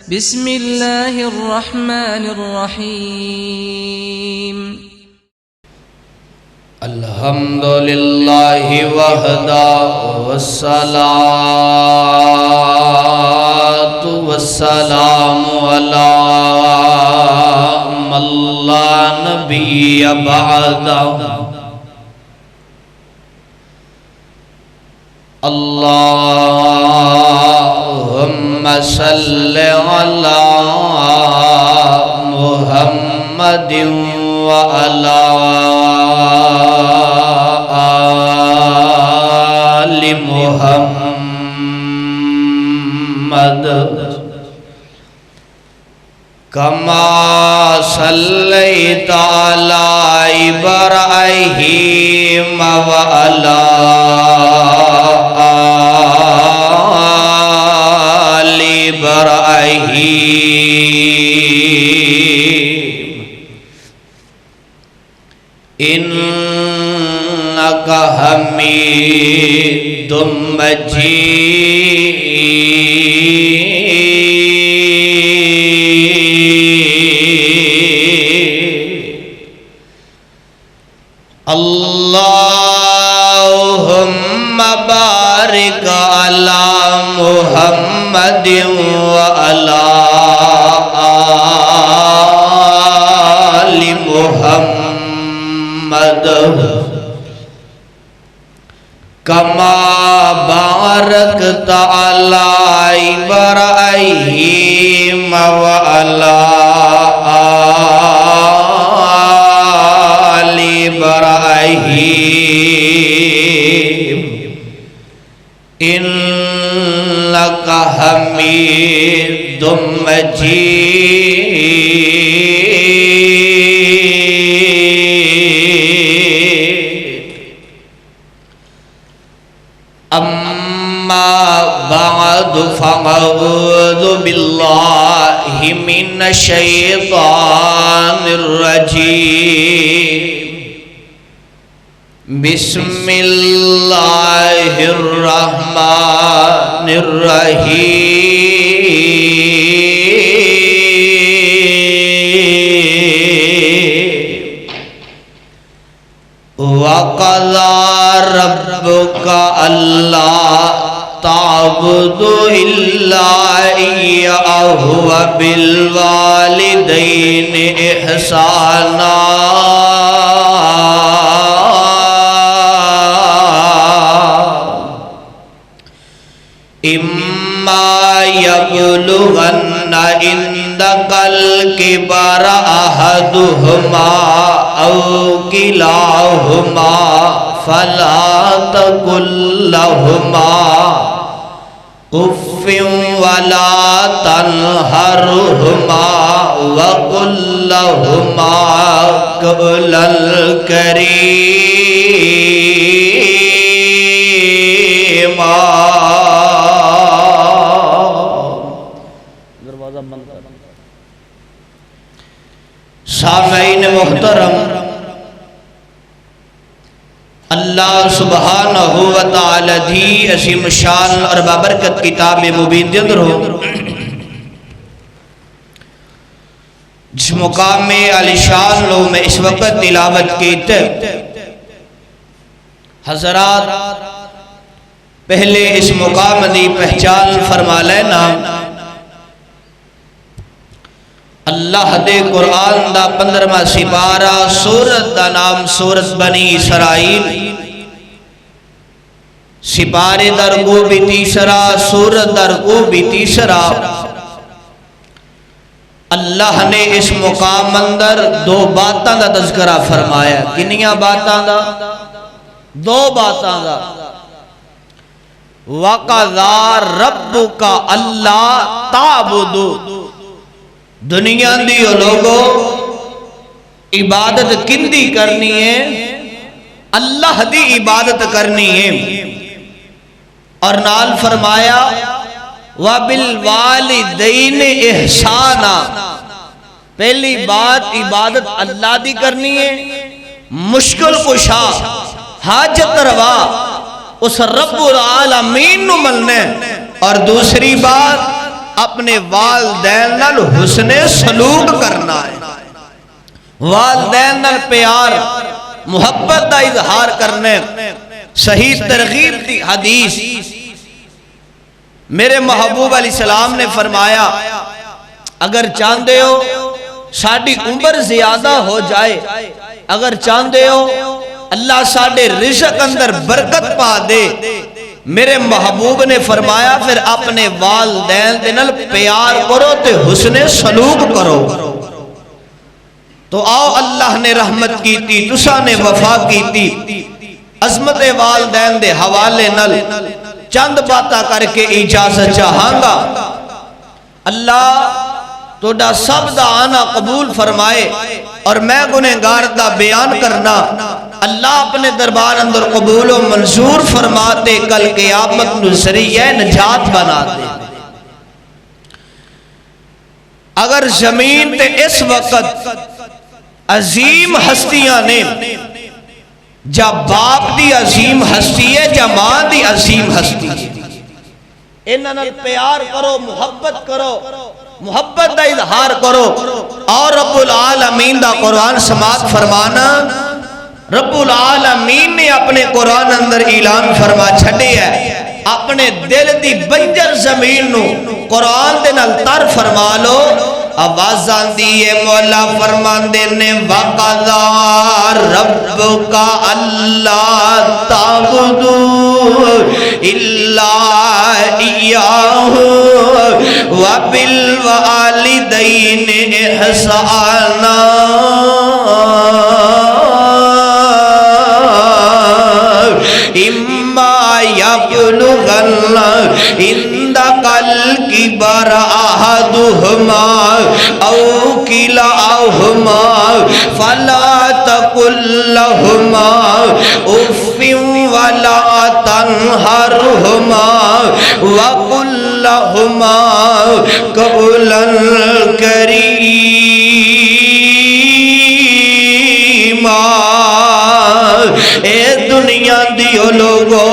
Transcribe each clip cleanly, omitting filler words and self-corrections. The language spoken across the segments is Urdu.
بسم اللہ الرحمن الرحیم الحمدللہ وحدہ والصلاة والسلام علی من لا نبی بعدہ اللہم صلی علی محمد وعلی آل محمد کما صلیت علی ابراہیم وعلی آل ابراہیم انک حمید مجید اللہم بارک علی محمد وعلی آل محمد کما بارکت علی ابراہیم وعلی آل ابراہیم انک حمید مجید اما بعد فاعوذ باللہ من الشیطان الرجیم بسم اللہ الرحمن الرحیم وَقَضَى رَبُّكَ أَلَّا تَعْبُدُوا إِلَّا إِيَّاهُ وَبِالْوَالِدَيْنِ إِحْسَانًا إِمَّا يَبْلُغَنَّ عِندَكَ الْكِبَرَ أَحَدُهُمَا أَوْ كِلَاهُمَا فَلَا تَقُل لَّهُمَا أُفٍّ وَلَا تَنْهَرْهُمَا وَقُل لَّهُمَا قَوْلًا كَرِيمًا سامعین محترم، اللہ سبحانہ وتعالی دی عظیم شان اور بابرکت کتاب مبین دے اندر ہو جس مقام میں علی شان لو میں اس وقت تلاوت کیتے حضرات پہلے اس مقام دی پہچان فرما لینا اللہ دے قرآن دا 15واں سپارہ سورت دا نام سورت بنی اسرائیل سپارے دا رکوع بھی تیسرا سورت دا رکوع بھی تیسرا اللہ نے اس مقام اندر دو باتاں دا تذکرہ فرمایا کنیاں باتاں دا دو باتاں دا وَقَضَى رَبُّكَ أَلَّا تَعْبُدُوا دنیا دی لوگوں عبادت کندی کرنی ہے اللہ دی عبادت کرنی ہے اور نال فرمایا وَبِالْوَالِدَيْنِ إِحْسَانًا پہلی بات عبادت اللہ دی کرنی ہے مشکل کشا حاجت روا اس رب العالمین نو ملنے اور دوسری بات اپنے والدین نال حسن سلوک کرنا ہے، والدین نال پیار محبت دا اظہار کرنے۔ صحیح ترغیب دی حدیث میرے محبوب علیہ السلام نے فرمایا اگر چاہتے ہو ساڑی عمر زیادہ ہو جائے، اگر چاہتے ہو اللہ ساڑے رزق اندر برکت پا دے، میرے محبوب نے فرمایا پھر اپنے والدین دے نال پیار کرو تے حسن سلوک کرو۔ تو آؤ اللہ نے رحمت کی تھی، تسا نے وفا کی تھی، عظمت والدین دے حوالے نال چند باتاں کر کے اجازت چاہاں گا۔ اللہ توڑا سب دا آنا قبول فرمائے اور میں گنہگار دا بیان کرنا اللہ اپنے دربار اندر قبول و منظور فرماتے، کل قیامت نو ذریعہ نجات بنا دے۔ اگر زمین تے اس وقت عظیم ہستیاں نے، جا باپ دی عظیم ہستی ہے جا ماں دی عظیم ہستی ہے، انہاں پیار کرو، محبت کرو، محبت دا اظہار کرو۔ اور رب العالمین دا قرآن سماعت فرمانا، رب العالمین نے اپنے قرآن اندر اعلان فرما چھڑے ہے، اپنے دل دی بنجر زمین نو قرآن دے نال تر فرما لو۔ آوازاں دیئے مولا فرماندے نے وَقَضَىٰ رَبُّكَ أَلَّا تَعْبُدُوا إِلَّا إِيَّاهُ وَبِالْوَالِدَيْنِ إِحْسَانًا إِمَّا يَبْلُغَنَّ عِندَكَ الْكِبَرَ أَحَدُهُمَا أَوْ كِلَاهُمَا فَلَا تَقُل لَّهُمَا أُفٍّ وَلَا تَنْهَرْهُمَا وَقُل لَّهُمَا قَوْلًا كَرِيمًا۔ اے دنیا دیو لوگو،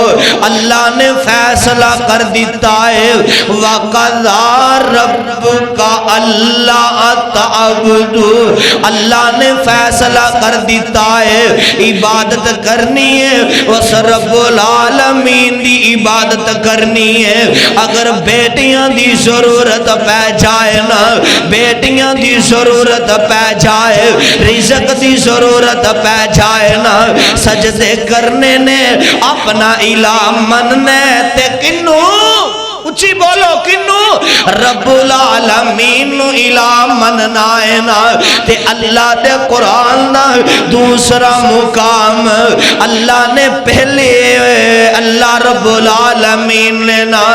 اللہ نے فیصلہ کر دیتا ہے وَقَضَىٰ رَبُّكَ أَلَّا تَعْبُدُوا، اللہ نے فیصلہ کر دیتا ہے عبادت کرنی ہے، اس رب العالمین دی عبادت کرنی ہے۔ اگر بیٹیاں دی ضرورت پہ جائے نا، بیٹیاں دی ضرورت پہ جائے، رزق دی ضرورت پہ جائے نا، سجدے کرنے نے اپنا الہ مننے تے کنو اچھی بولو کنو رب العالمین نو الہ مننا ہے نا۔ تے اللہ دے قرآن دا دوسرا مقام اللہ نے پہلے اللہ رب العالمین نے نا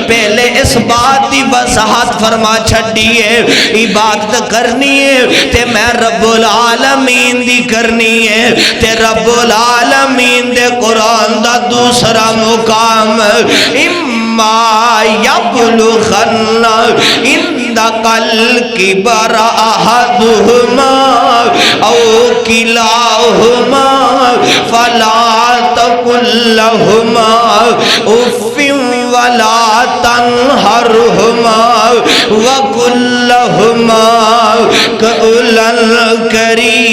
پہلے اس بات دی وضاحت فرما چھڑی ہے، عبادت کرنی ہے تے میں رب العالمین دی کرنی ہے۔ تے رب العالمین دے قرآن دا دوسرا مقام إِمَّا يَبْلُغَنَّ عِندَكَ الْكِبَرَ أَحَدُهُمَا أَوْ كِلَاهُمَا فَلَا تَقُل لَّهُمَا أُفٍّ وَلَا تَنْهَرْهُمَا وَقُل لَّهُمَا قَوْلًا كَرِيمًا۔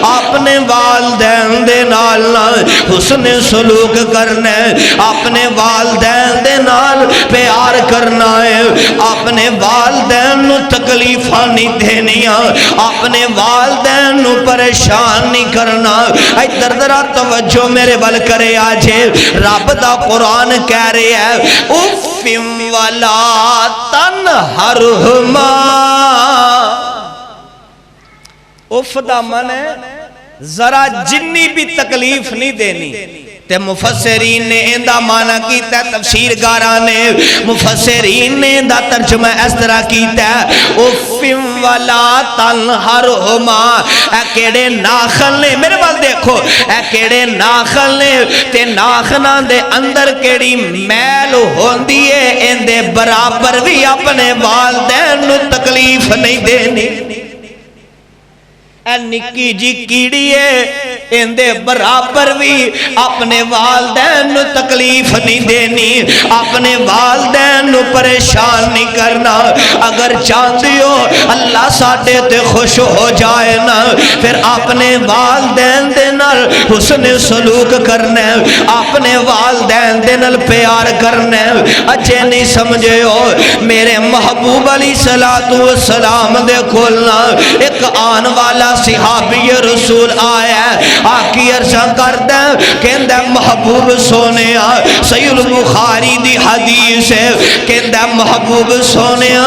اپنے والدین دے نال حسن سلوک کرنا ہے، اپنے والدین دے نال پیار کرنا ہے، اپنے والدین نو تکلیفاں نہیں دینیاں، اپنے والدین نو پریشان نہیں کرنا۔ ادھر ذرا توجہ میرے ول کرے آجے، رب دا قرآن کہہ رہے ہے اُفٍّ وَلَا تَنْهَرْهُمَا۔ اف دا من ہے ذرا جنی بھی تکلیف نہیں دینی۔ تے مفسرین نے اندہ معنی کیتا ہے، تفسیر گاراں نے مفسرین نے اندہ ترجمہ اس طرح کیتا ہے اُفٍّ وَلَا تَنْهَرْهُمَا۔ اے کیڑے ناخل نے، میرے بال دیکھو، اے کیڑے ناخل نے تے ناخناں دے اندر کیڑی میل ہوندی ہے، اندے برابر بھی اپنے والدین نو تکلیف نہیں دینی۔ اے نکی جی کیڑی ہے اندے برابر بھی اپنے والدین نو تکلیف نہیں دینی، اپنے والدین نو پریشان نہیں کرنا۔ اگر چاہتے ہو اللہ ساڈے تے خوش ہو جائے نا، پھر اپنے والدین دے نال حسن سلوک کرنا، اپنے والدین دے نال پیار کرنا۔ اچھے نہیں سمجھے ہو میرے محبوب علیہ السلام دے کھولنا ایک آن والا صحابی رسول آیا آکی عرصہ کردہ کہندہ محبوب سونیا، صحیح البخاری دی حدیث ہے، کہندہ محبوب سونیا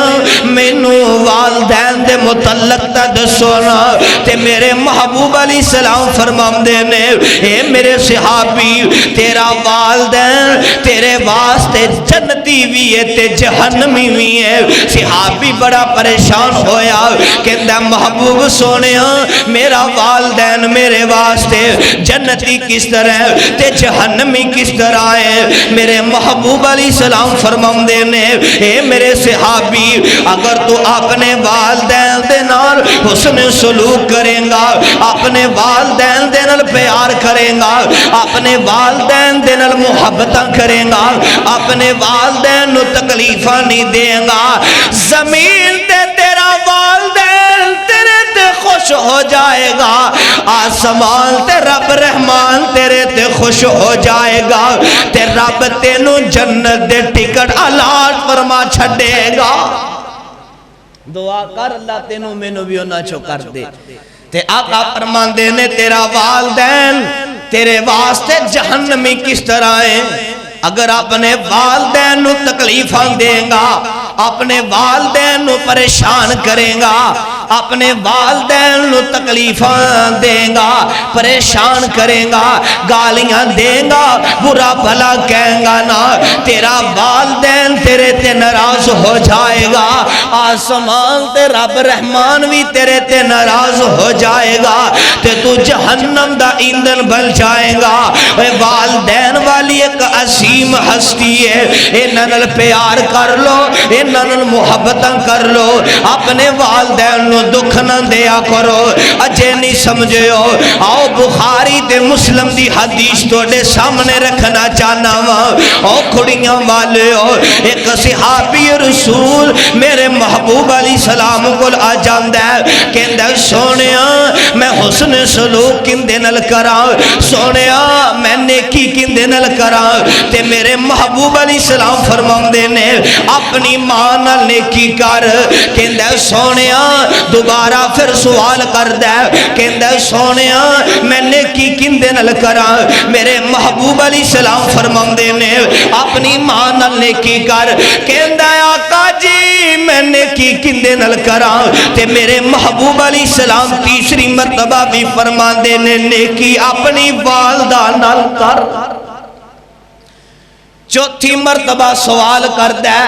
مینو والدین دے متعلق تا دسونا، تے میرے محبوب علیہ السلام فرمام دینے اے میرے صحابی تیرا والدین تیرے واسطے جنتی بھی ہے تے جہنمی بھی ہے۔ صحابی بڑا پریشان ہویا کہندہ محبوب سونیا میرا والدین میرے واسطے جنتی کس طرح تے جہنمی کس طرح ہے؟ میرے محبوب علیہ السلام فرمان دینے اے میرے صحابی اگر تو اپنے والدین دے نال حسن سلوک کریں گا، اپنے والدین دے نال پیار کریں گا، اپنے والدین دے نال محبتاں کریں گا، اپنے والدین نو تکلیفاں نہیں دیں گا، زمین تے تیرا والدین تیرے تے خوش ہو جائے گا، آسمان تے رب رحمان تیرے تے خوش ہو جائے گا، تے رب تینوں جنت دے ٹکٹ الاٹ فرما چھڑے گا۔ دعا کر اللہ تینوں میں نو بھی ہونا چھو کر دے۔ تے آقا فرمان دینے تیرا والدین تیرے واسطے جہنمی کس طرح ہیں؟ اگر اپنے والدین نو تکلیفاں دیں گا، اپنے والدین نو پریشان کریں گا، اپنے والدین نو تکلیفاں دیں گا، پریشان کریں گا، گالیاں دیں گا، برا بھلا کہیں گا نا، تیرا والدین تیرے تے ناراض ہو جائے گا، آسمان تے رب رحمان بھی تیرے تے ناراض ہو جائے گا، تے تو جہنم دا ایندھن بن جائے گا۔ اے والدین والی ایک عظیم ہستی ہے، انہاں نال پیار کر لو، انہاں نال محبتاں کر لو، اپنے والدین نو دکھ نہ دیا کرو۔ اجے نہیں سمجھے ہو آؤ بخاری تے مسلم دی حدیث توڑے سامنے رکھنا چاہنا وا۔ او کھڑیاں والے ہو ایک صحابی رسول میرے محبوب علیہ السلام کو آ جاندہ ہے کہندہ سونیا میں حسن سلوک کندے نل کراں، سونیا میں نیکی کندے نل کراں، تے میرے محبوب علیہ السلام فرمان دینے اپنی ماں نال نیکی کر۔ کہندہ سونیا دوبارہ پھر سوال کر دے کہندہ سونیا میں نیکی کندے نل کراں، میرے محبوب علیہ السلام فرمان دینے اپنی ماں نال نیکی کر۔ کہندہ آقا جی میں نیکی کندے نل کراں، تے میرے محبوب علیہ السلام تیسری مرتبہ بھی فرمان دینے نیکی اپنی والدہ نال کر۔ چوتھی مرتبہ سوال کر دے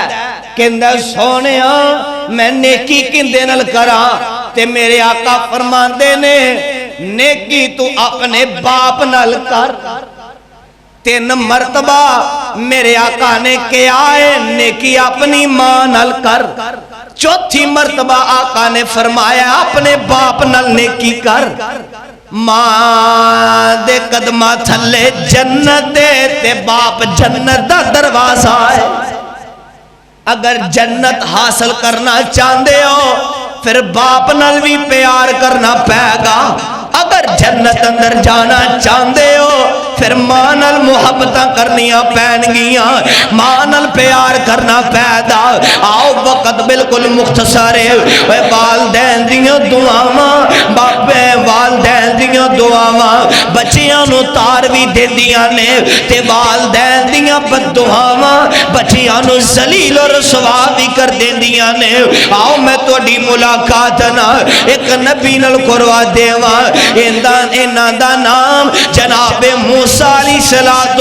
کہندہ سونیا میں نیکی کندے نل کراں، تے میرے آقا فرمان دینے نیکی تو اپنے باپ نل کر۔ تین مرتبہ میرے آقا نے کیا ہے نیکی اپنی ماں نل کر۔ چوتھی مرتبہ آقا نے فرمایا اپنے باپ نل نیکی کر۔ ماں دے قدمہ تھلے جنت دے تے باپ جنت دا دروازہ ہے۔ اگر جنت حاصل کرنا چاہندے ہو پھر باپ نال بھی پیار کرنا پائے گا، اگر جنت اندر جانا چاہندے ہو پھر ماں نال محبتاں کرنیاں پین گیاں، ماں نال پیار کرنا پیدا۔ آؤ وقت بالکل مختصر ہے، والدین دیاں دعاواں باپے والدین دیاں دعاواں بچیاں نو تار بھی دے دیاں نے، تے والدین دیاں بد دعاواں بچیاں نو ذلیل اور رسوا بھی کر دے دیاں نے۔ آؤ میں توڑی ملاقات نا ایک نبی نال کروا دیواں، انہاں دا نام جناب موسیٰ علیہ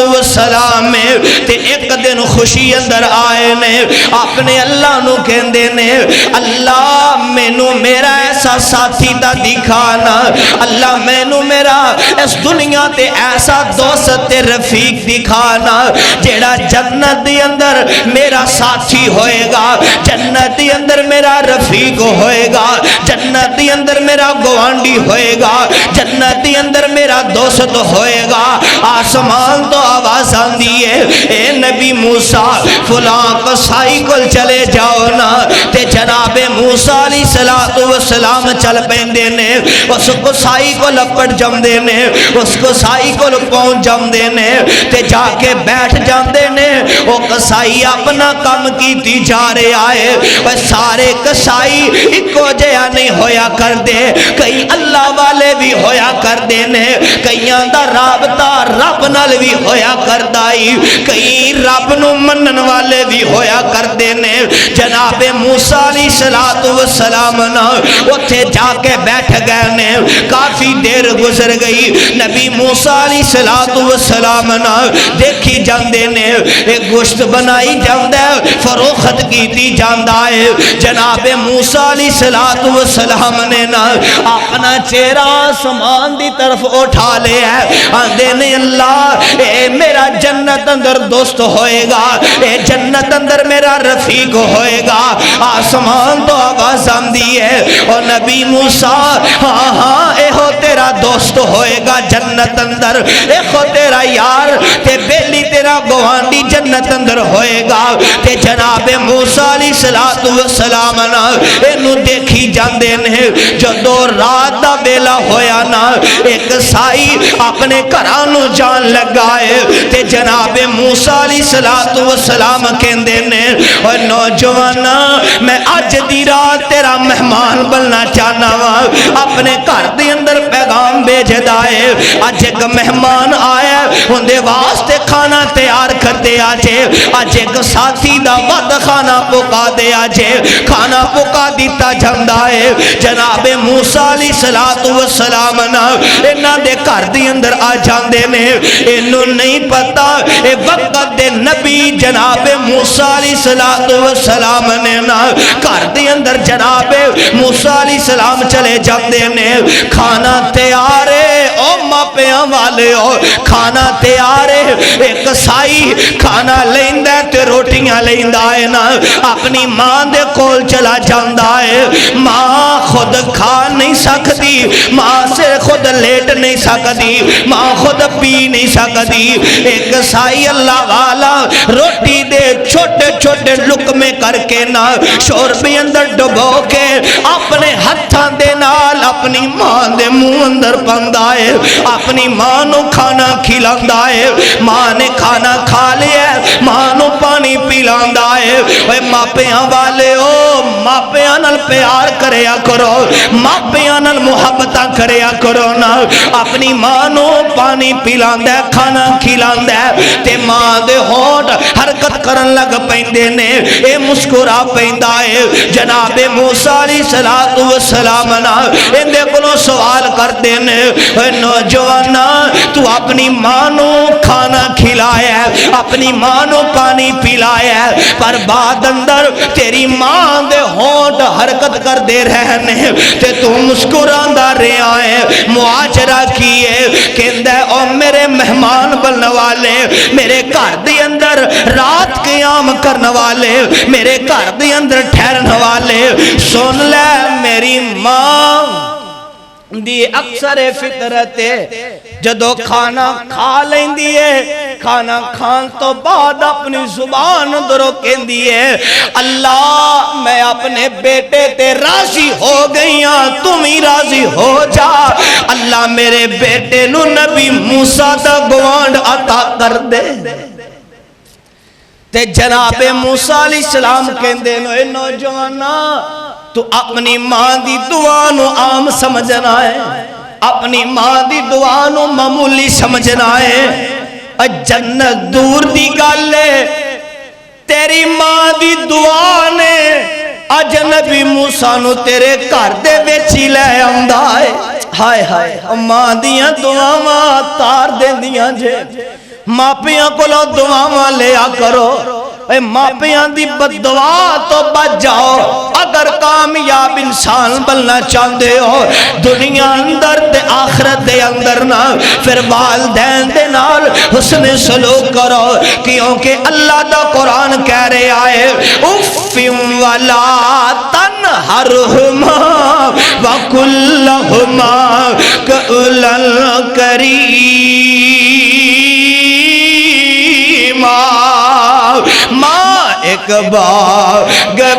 السلام میں، تے ایک دن خوشی اندر آئے نے اپنے اللہ نو کہندے نے اللہ میں نو میرا ایسا ساتھی دا دکھانا، اللہ میں نو میرا اس دنیا تے ایسا دوست تے رفیق دکھانا جیڑا جنت دی اندر میرا ساتھی ہوئے گا، جنت دی اندر میرا رفیق ہوئے گا، جنت دی اندر میرا گوانڈی ہوئے گا، جنت دی اندر میرا دوست ہوئے گا۔ آسمان تو آواز آندی ہے اے نبی موسیٰ فلاں قصائی کل چلے جاؤ نا، تے جناب موسیٰ علیہ السلام چل پیندے نے، اس قصائی کو لپٹ جم دے نے، اس قصائی کو پہنچ جم دے نے، تے جا کے بیٹھ جاندے نے۔ وہ قصائی اپنا کام کیتی جا رہے آئے، وہ سارے قصائی ایکو جیا نہیں ہویا کر دے، کئی اللہ والے بھی ہویا کر دے نے، کئیاں دا رابطہ رب نال بھی ہویا کر دائی، کئی رب نو منن والے بھی ہویا کر دے نے۔ جناب موسیٰ علیہ السلام نا اتھے جا کے بیٹھ گئے نے، کافی دیر گزر گئی، نبی موسیٰ علیہ السلام نا دیکھی جاندے نے، ایک گوشت بنائی جاندے فروخت کیتی جاندہ ہے۔ جناب موسیٰ علیہ السلام نے نا اپنا چہرہ آسمان دی طرف اٹھا لے ہے، آندے نے اللہ اے میرا جنت اندر دوست ہوئے گا، اے جنت اندر میرا رفیق ہوئے گا۔ آسمان تو آواز آندی ہے اور نبی موسیٰ ہاں ہاں اے ہو تیرا دوست ہوئے گا جنت اندر، اے ہو تیرا یار تے بیلی تیرا گوانڈی جنت اندر ہوئے گا۔ تے جناب موسیٰ علیہ السلام نا انہوں دیکھی جاندے نے، جو دو رات دا بیلا ہویا نا ایک سائی اپنے کرانو جان لگائے، تے جناب موسیٰ علیہ السلام کہندے نے اور نوجوانا میں آج دی رات تیرا مہمان بننا چاہنا وا، اپنے گھر دے اندر پیغام بھیج دائے، آج ایک مہمان آیا اندے واسطے کھانا تیار کر دے آجے، آج ایک ساتھی دا ود کھانا پکا دے آجے، کھانا پکا دیتا جاندہ ہے۔ جناب موسیٰ علیہ السلام نا انہاں دے گھر دے اندر آ جاندے نے، انہوں نہیں پتا اے وقت دے نبی جناب موسیٰ علیہ السلام نے نا گھر دے اندر جناب موسیٰ علیہ السلام چلے جاندے نے، کھانا تیار ہے او ماپیاں والے ہو، کھانا تیار ہے، ایک سائی کھانا لیندہ تے روٹیاں لیندہ ہے نا، اپنی ماں دے کول چلا جاندہ ہے، ماں خود کھا نہیں سکتی، ماں سے خود لیٹ نہیں سکتی، ماں خود پی نہیں سکتی، ایک سائی اللہ والا روٹی دے چھوٹے چھوٹے لقمے کر کے نا شوربے اندر ڈبو کے اپنے ہتھاں دے نال اپنی ماں دے منہ اندر پندہ ہے، اپنی ماں نو کھانا کھلاندہ ہے، ماں نے کھانا کھا لیا ہے، ماں نو پانی پیلاندہ ہے۔ اے ماپیاں والے ہو، ماپیاں نال پیار کریا کرو، ماپیاں نال محبتاں کریا کرو نا، اپنی ماں نو پانی پیلاندہ ہے، کھانا کھلاندہ ہے، تے ماں دے ہونٹ حرکت کرن لگ پیندے نے، اے مسکرا پیندہ ہے۔ جناب موسیٰ علیہ السلام نا اندے کلوں سوال کر دینے، اے نوجوانا تو اپنی ماں نو کھانا کھلایا ہے، اپنی ماں نو پانی پلایا ہے، پر بعد اندر تیری ماں دے ہونٹ حرکت کر دے رہنے تے تو مسکراندہ رہے آئے، معاجرہ کیے کہندہ او میرے مہمان بننے والے، میرے گھر دے اندر رات قیام کرنے والے، میرے گھر دے اندر ٹھہرنے والے، سن لے میری ماں دی اکثر فطرت جدو کھانا کھا لیندی ہے، کھانا کھان تو بعد اپنی زبان درو کہندی ہے اللہ میں اپنے بیٹے تے راضی ہو گئیاں، تم ہی راضی ہو جا، اللہ میرے بیٹے نو نبی موسیٰ دا گوانڈ عطا کر دے۔ تے جناب موسیٰ علیہ السلام کہندے نو اے نوجوانا تو اپنی ماں دی دعا نو عام سمجھنا ہے، اپنی ماں دی دعا نو معمولی سمجھنا ہے، جنت دور دی گالے تیری ماں دی دعا نے اج نبی موسیٰ نو تیرے گھر دے ویچی لے آندہ ہے۔ ہائے ہائے ماں دیاں دعاواں تار دیں دیاں جے، ماپیاں کولوں دعاواں لیا کرو، اے ماپیاں دی بددعا تو بچ جاؤ، اگر کامیاب انسان بننا چاہندے ہو دنیا اندر تے آخرت دے اندر نا، پھر والدین دے نال حسن سلوک کرو، کیونکہ اللہ دا قرآن کہہ رہے آئے اف ولا تنہرہما وَكُلَّهُمَا قَوْلًا كَرِيمًا ماں ایک باغ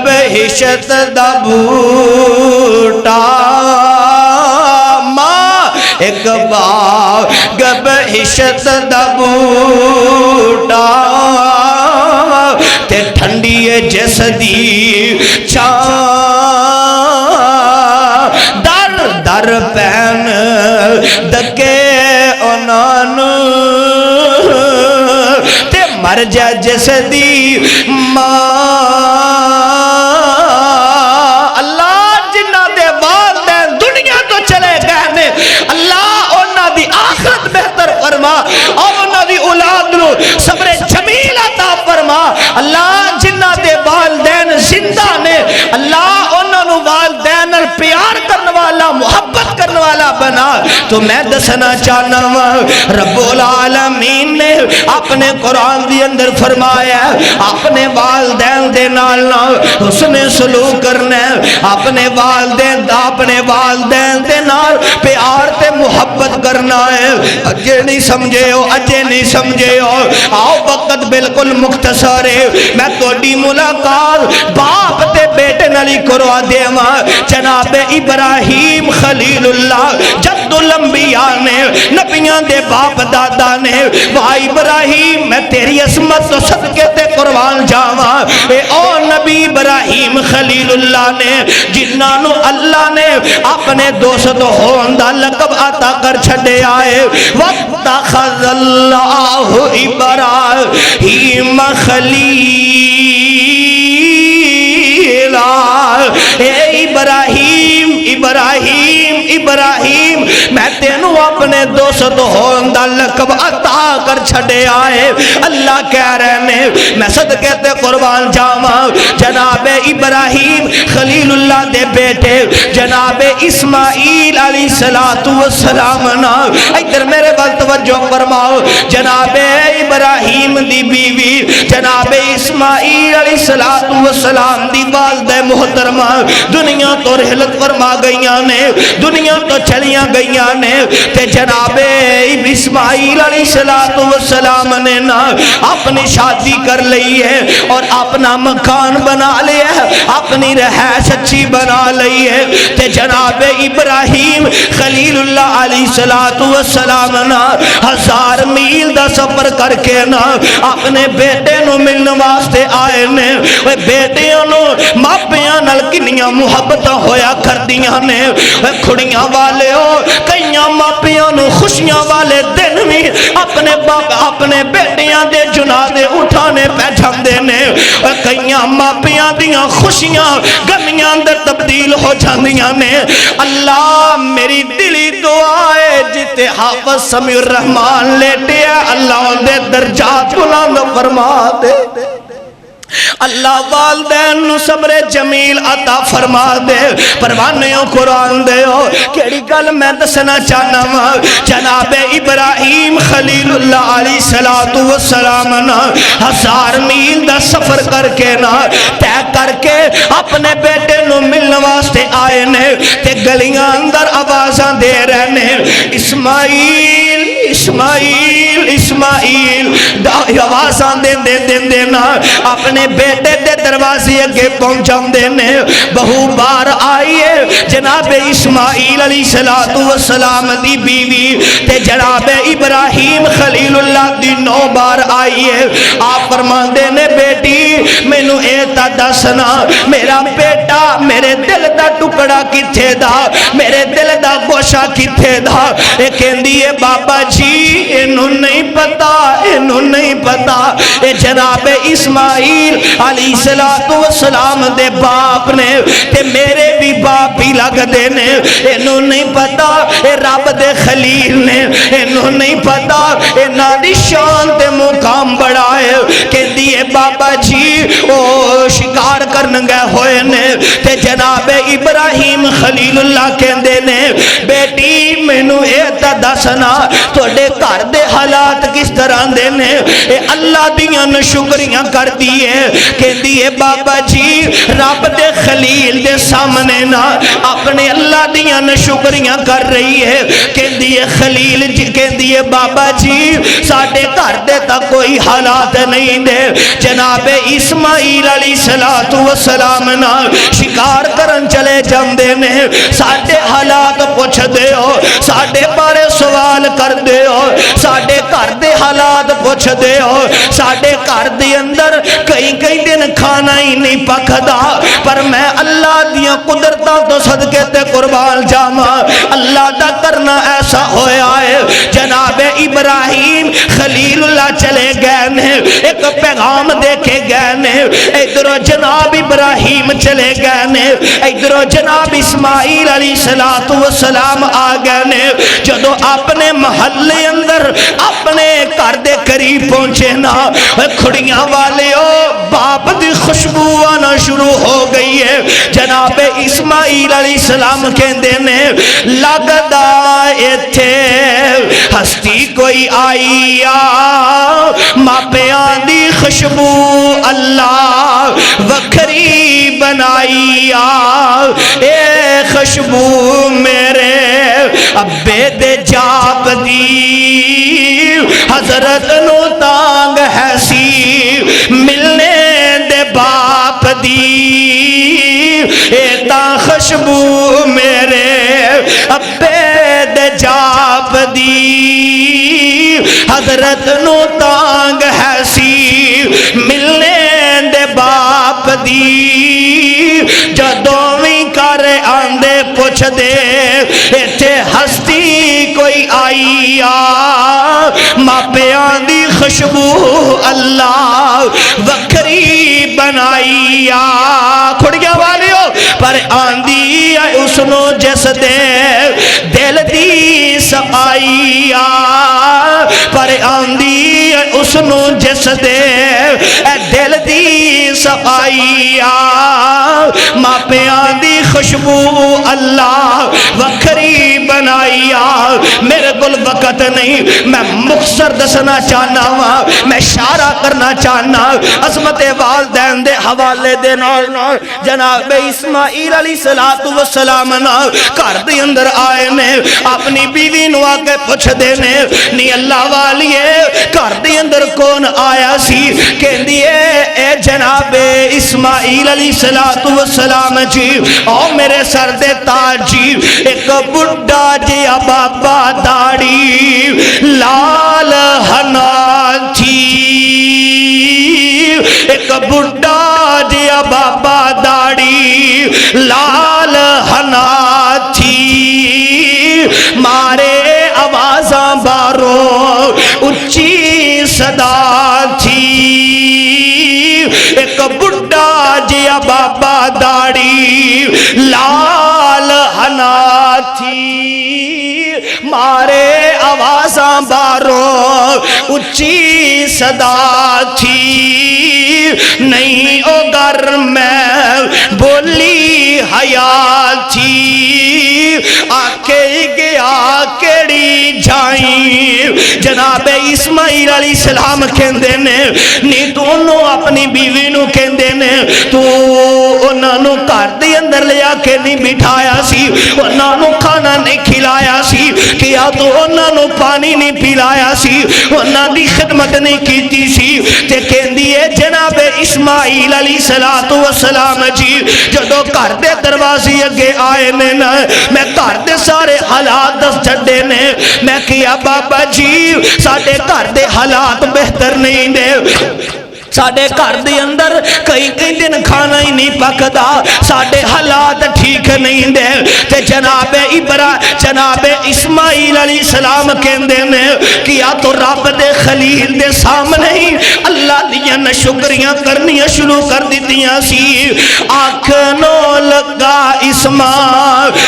بہشت دا بوٹا ماں ایک باغ بہشت دا بوٹا تے ٹھنڈی جس دی چھاں در در پین دکے انانو تے مر جا جس دی ماں اللہ جنہ دے والدین دنیا تو چلے گئے نے اللہ انہاں دی آخرت بہتر فرما اور انہاں دی اولاد نو صبر جمیل عطا فرما اللہ جنہ دے والدین زندہ نے اللہ انہاں نو والدین پیار کرنے والا محبت کرنے والا بنا تو میں دسنا چاہنا رب العالمین نے اپنے قرآن دی اندر فرمایا اپنے والدین دے نالنا حسن سلوک کرنا اپنے والدین دے نال پیار تے محبت کرنا ہے اجے نہیں سمجھے ہو آؤ وقت بالکل مختصر ہے میں توڑی ملاقات باپ تے بیٹے نالی کروا دیما جناب ابراہیم خلیل اللہ جد الانبیاء نے نبیان دے باپ دادا نے وہاں ابراہیم میں تیری عظمت تو صدقے تے قربان جاواں اے او نبی ابراہیم خلیل اللہ نے جنانو اللہ نے اپنے دوست ہون دا لقب عطا کر چھڑے آئے وَاتَّخَذَ اللَّهُ إِبْرَاهِيمَ خَلِيلًا اے ابراہیم میں تینوں اپنے دوست ہون دا لقب عطا کر چھڑے آئے اللہ کہہ رہے ہیں میں صدقے تے قربان جاواں جناب ابراہیم خلیل اللہ دے بیٹے جناب اسماعیل علیہ السلام نا ادھر میرے وال توجہ فرماؤ جناب ابراہیم دی بیوی جناب اسماعیل علیہ السلام دی والدہ محترمہ دنیا تو رحلت فرما گئیاں نے دنیا تو چلیاں گئیاں نے تے جناب اسماعیل علیہ السلام نے نا اپنی شادی کر لئی ہے اور اپنا مکان بنا لیا ہے اپنی رہائش اچھی بنا لئی ہے تے جناب ابراہیم خلیل اللہ علیہ السلام نا 1000 میل دا سفر کر کے نا اپنے بیٹے نو ملنے واسطے آئے نے بیٹیاں نو ماپیاں نال کنیاں محبت ہویا کر دیاں نے کھڑیاں والے ہو کئیاں ماپیاں نو خوشیاں والے دن بھی اپنے بیٹیاں دے جنادے اٹھانے پہ جھاندے نے کئیاں ماپیاں دیاں خوشیاں غمیاں اندر تبدیل ہو جاندیاں نے اللہ میری دلی دعا ہے جتے حافظ سمیع الرحمن لیٹے ہیں اللہ ان دے درجات بلند فرما دے اللہ والدین نو صبر جمیل عطا فرما دے پروانیوں قرآن دے ہو کیڑی گل میں دسنا چاہنا ہوں جناب ابراہیم خلیل اللہ علیہ السلام نا 1000 میل دا سفر کر کے نا طے کر کے اپنے بیٹے نو ملنے واسطے آئے نے تے گلیاں اندر آوازاں دے رہنے اسماعیل آوازاں دے نا اپنے بیٹے دے دروازے اگے پہنچاں دینے بہو بار آئیے جناب اسماعیل علیہ السلام دی بیوی تے جناب ابراہیم خلیل اللہ دی 9 بار آئیے آپ فرمان دینے بیٹی میں نو ایتا دسنا میرا بیٹا میرے دل دا ٹکڑا کتھے دا میرے دل دا گوشہ کتھے دا ایک اندیے بابا جی انہوں نہیں پتا اے جناب اسماعیل علیہ السلام دے باپ نے تے میرے بھی باپ ہی لگ دینے انہوں نہیں پتا اے رب دے خلیل نے انہوں نہیں پتا اے نادی شان تے مقام بڑھائے کہ دیئے بابا جی او شکار کرن گئے ہوئے نے تے جناب ابراہیم خلیل اللہ کہندے نے بیٹی مینوں اے تے دسنا تواڈے گھر دے حالات کس طرح دے نے؟ اے اللہ دیاں نشکریاں کر دیے کہندی اے بابا جی رب دے خلیل دے سامنے نا اپنے اللہ دیاں نشکریاں کر رہی ہے کہندی اے خلیل جی کہندی اے بابا جی ساڈے گھر دے تا کوئی حالات نہیں دے جناب اسماعیل علیہ السلام نا شکار کرن چلے جاندے نے ساڈے حالات پوچھ دے ہو ساڈے بارے سوال کر دے ہو ساڈے گھر دے حالات پوچھ دے ہو ساڈے گھر دے اندر کئی دن کھانا ہی نہیں پکدا پر میں اللہ دیاں قدرتاں تو صدقے تے قربان جاواں اللہ دا کرنا ایسا ہویا ہے جناب ابراہیم خلیل اللہ چلے گئے نے ایک پیغام دے کے گئے نے ادھروں جناب ابراہیم چلے گئے نے ادھروں جناب اسماعیل علیہ السلام آ گئے نے جدو اپنے محلے اندر اپنے گھر دے قریب پہنچے نا کھڑیاں والے باپ دی خوشبو آنا شروع ہو گئی ہے جناب اسماعیل علیہ السلام کہندے نے لگدا ایتھے ہستی کوئی آئی ماپیاں دی خوشبو اللہ وکھری بنائی اے خوشبو میرے ابے دے جاب دی حضرت نو تانگ ہے سی ملنے دے باپ دی اے تا خوشبو میرے ابے دے جاب دی حضرت نو تانگ ہے سی ملنے دے باپ دی جدوں وی کر آندے پوچھ دے ایتھے ہستی کوئی آئی ماپیاں دی خوشبو اللہ وکھری بنائی کھڑیاں والیو پر آندی اسنو جس دے دل دی سقائی پر آندی اسنو جس دے دل دی سقائی ماپیاں دی خوشبو اللہ وکھری بنائی میرے گل وقت نہیں میں مختصر دسنا چاہنا میں اشارہ کرنا چاہنا عظمت والدین دے حوالے دے نال جناب اسماعیل علیہ السلام گھر دے اندر آئے نے اپنی بیوی نو آ کے پوچھ دے نے نی اللہ والیے گھر دے اندر کون آیا سی کہندی اے جناب اسماعیل علیہ السلام جی او میرے سر دے تاج جی ایک بڑھا جیا بابا داڑی لال ہنا تھی ایک بڑھا جیا بابا داڑی لال ہنا تھی مارے آوازاں باروں اچھی صدا تھی ایک بڑھا جیا بابا داڑی لال ہنا تھی مارے آوازاں باروں اچھی صدا تھی نہیں او گر میں بولی حیا تھی آکے گیا کیڑی جائیں جناب اسماعیل علیہ السلام کہندے نے نی دونوں اپنی بیوی نو کہندے نے تو انہاں نو گھر دے اندر لیا کے نہیں بٹھایا سی انہاں نو کھانا نہیں کھلایا سی کیا تو انہاں نو پانی نہیں پلایا سی انہاں دی خدمت نہیں کیتی سی تے کہندی ہے جناب اسماعیل علیہ السلام جی جدو گھر دے دروازے اگے آئے نے میں گھر دے سارے حالات دس چھڈے نے میں کیا بابا جی ساڈے گھر دے حالات بہتر نہیں دے ساڈے گھر دے اندر کئی دن کھانا ہی نہیں پکدا ساڈے حالات ٹھیک نہیں دے تے جناب اسماعیل علیہ السلام کہندے نے کیا تو رب دے خلیل دے سامنے ہی اللہ دیاں نشکریاں کرنیاں شروع کر دیتیاں سی آنکھنوں لگا اسماعیل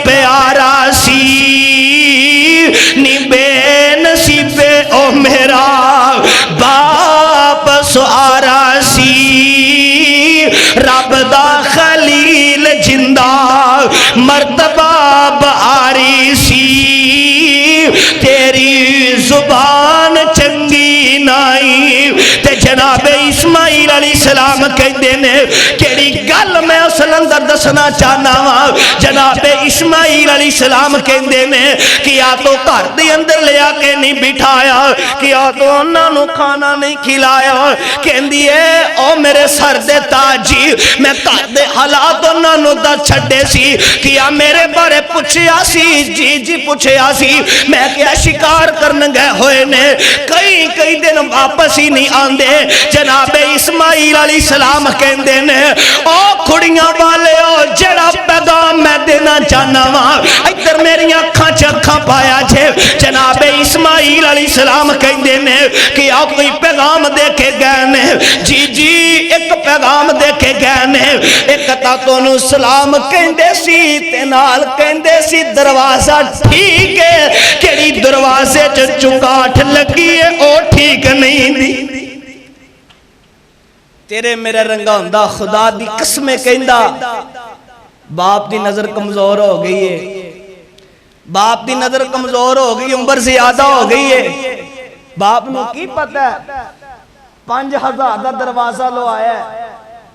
پیارا سی نی بے نصیب او میرا باپ سوارا سی مرتبہ بہاری سی تیری زبان چنگی نائی تے جناب اسماعیل علیہ السلام کہتے ہیں کیڑی گل میں اصل اندر دسنا چاہنا ہاں جناب اسماعیل علیہ السلام کہتے ہیں کیا تو گھر دے اندر لیا کے نہیں بٹھایا کیا تو انہاں نو کھانا نہیں کھلایا کہندی ہے او میرے سر دے تاج جی میں گھر دے حالات انہاں نو دا چھڈے سی کیا میرے بارے پوچھیا سی جی پوچھیا سی میں کیا شکار کرن گئے ہوئے نے کئی دن واپس ہی نہیں آندے جناب اسماعیل علیہ السلام کہندے نے او کھڑیاں والے او جڑا پیغام میں دینا چاہنا ہاں ادھر میری اکھاں چکھاں پایا جے جناب اسماعیل علیہ السلام کہندے نے کہ آپ کوئی پیغام دے کے گئے نے جی ایک پیغام دے کے گئے نے ایک تا تونوں سلام کہندے سی تے نال کہندے سی دروازہ ٹھیک ہے کیڑی دروازے چکاٹھ لگی ہے او ٹھیک نہیں دی تیرے میرے رنگا ہوندا خدا دی قسمیں کہندا باپ دی نظر کمزور ہو گئی ہے باپ دی نظر کمزور ہو گئی عمر زیادہ ہو گئی ہے باپ نو کی پتہ ہے 5000 دا دروازہ لو آیا ہے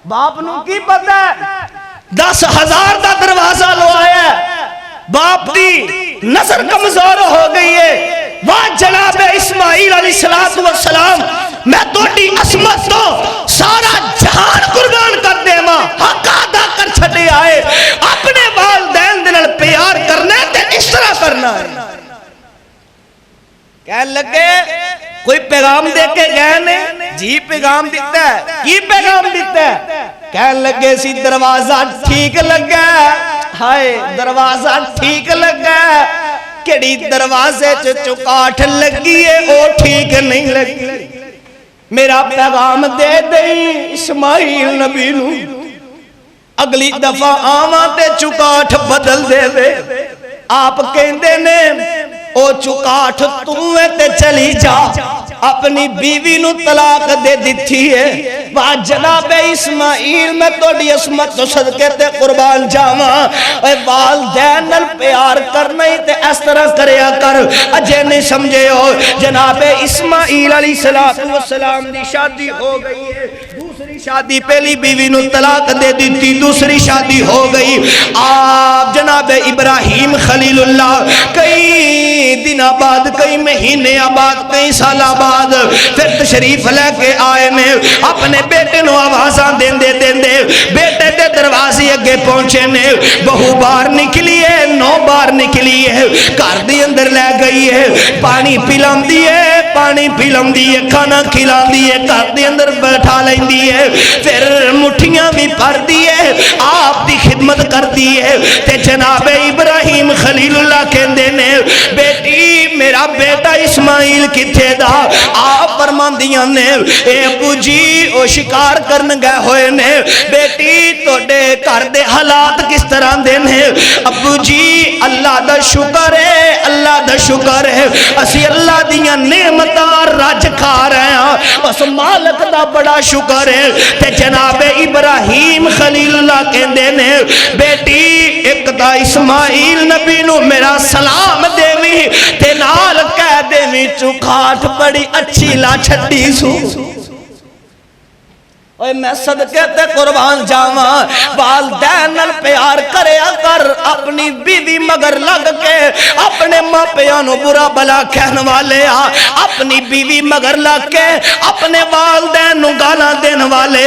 باپ نو کی پتہ ہے 10,000 دا دروازہ لو آیا ہے باپ دی نظر کمزور ہو گئی ہے واہ جناب اسماعیل علیہ السلام میں توڑی عصمت تو سارا جہان قربان کر دے ماں حق ادا کر چھٹے آئے اپنے والدین دنال پیار کرنے تے اس طرح کرنا ہے کہنے لگے کوئی پیغام دے کے گئے نے جی پیغام دیتا ہے کی پیغام دیتا ہے کہنے لگے سی دروازہ ٹھیک لگا ہائے دروازہ ٹھیک لگا کیڑی دروازے چکاٹھ لگی ہے او ٹھیک نہیں لگی میرا پیغام دے دیں اسماعیل نبی نو اگلی دفعہ آواں تے چکاٹھ بدل دے دے آپ کہندے نے او چکاٹھ تمہیں تے چلی جا اپنی بیوی نو طلاق دے دیتی ہے واہ جناب اسماعیل میں توڑی عصمت تو صدقے تے قربان جاواں اے والدین نال پیار کرنا ہی تے اس طرح کریا کر اجے نہیں سمجھے ہو جناب اسماعیل علیہ السلام دی شادی ہو گئی ہے دوسری شادی پہلی بیوی نو طلاق دے دیتی دوسری شادی ہو گئی آپ جناب ابراہیم خلیل اللہ کئی دن بعد کئی مہینے بعد کئی سال بعد پھر تشریف لے کے آئے نے اپنے بیٹے نو آوازاں دین دے بیٹے دے دروازے اگے پہنچے نے بہو باہر نکلی ہے 9 بار نکلی ہے گھر دے اندر لے گئی ہے پانی پلاندی ہے کھانا کھلاندی ہے گھر دے اندر بیٹھا لیندی ہے پھر مٹھیاں بھی بھر دی ہے آپ دی خدمت کر دی ہے تے جناب ابراہیم خلیل اللہ کہندے نے بیٹی میرا بیٹا اسماعیل کتھے دا آپ فرماندیاں نے اے ابو جی او شکار کرن گئے ہوئے نے بیٹی توڑے کر دے حالات کس طرح دے نے ابو جی اللہ دا شکر ہے اسی اللہ دیاں نعمتاں رج کھا رہے ہیں اس مالک دا بڑا شکر ہے تے جناب ابراہیم خلیل اللہ کہندے نے بیٹی ایک دا اسماعیل نبی نو میرا سلام دیوی تے نال کہہ دیوی چکاٹھ بڑی اچھی لا چھٹی سو اوے میں صدقے تے قربان جاواں والدین نال پیار کریا کر اپنی بیوی مگر لگ کے اپنے ماں پیاں نو برا بلا کہن والے اپنی بیوی مگر لگ کے اپنے والدین نو گالاں دین والے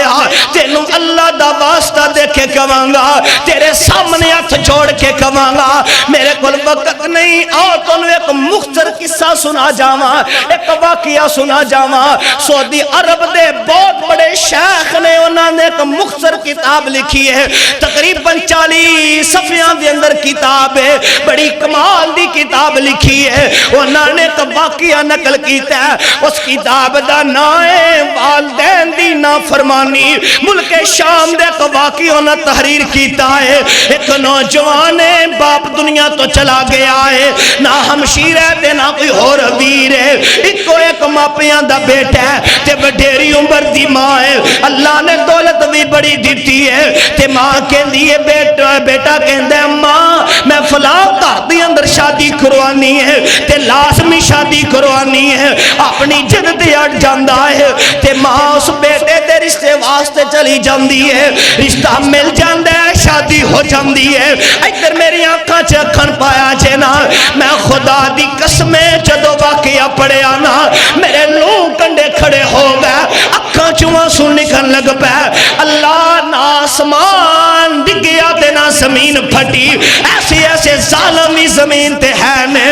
تینوں اللہ دا واسطہ دے کے کہواں گا تیرے سامنے ہاتھ جوڑ کے کہواں گا میرے کول وقت نہیں آؤ تانوں ایک مختصر قصہ سنا جاواں ایک واقعہ سنا جاواں سعودی عرب دے بہت بڑے شیخ نے انہوں نے ایک مختصر کتاب لکھی ہے تقریباً 40 صفحیاں دے اندر کتاب ہے بڑی کمال دی کتاب لکھی ہے انہوں نے ایک واقعہ نقل کیتا ہے اس کتاب دا نام ہے والدین دی نافرمانی ملک شام دے ایک واقعہ نے تحریر کیتا ہے ایک نوجوان ہے باپ دنیا تو چلا گیا ہے نہ ہمشیر ہے تے نہ کوئی اور ویر ہے ایک ماپیاں دا بیٹا ہے تے وڈیری عمر دی ماں ہے اللہ نے دولت بھی بڑی دیتی ہے تے ماں کے لیے بیٹا کہندا ہے ماں میں فلاں گھر دے اندر شادی کروانی ہے تے لازمی شادی کروانی ہے اپنی جد تے اڑ جاندا ہے تے ماں اس بیٹے دے رشتے واسطے چلی جاندی ہے رشتہ مل جاندا ہے شادی ہو جاندی ہے ادھر میری آنکھاں چ اکھن پایا جے نا میں خدا دی قسم جدوں واقعہ پڑھیا نا میرے لوں کنڈے کھڑے ہو گئے اکھاں چوں آنسو نکلن لگ پے اللہ نہ آسمان ڈگیا تے نہ زمین پھٹی ایسے ایسے ظالمی زمین تے ہے نے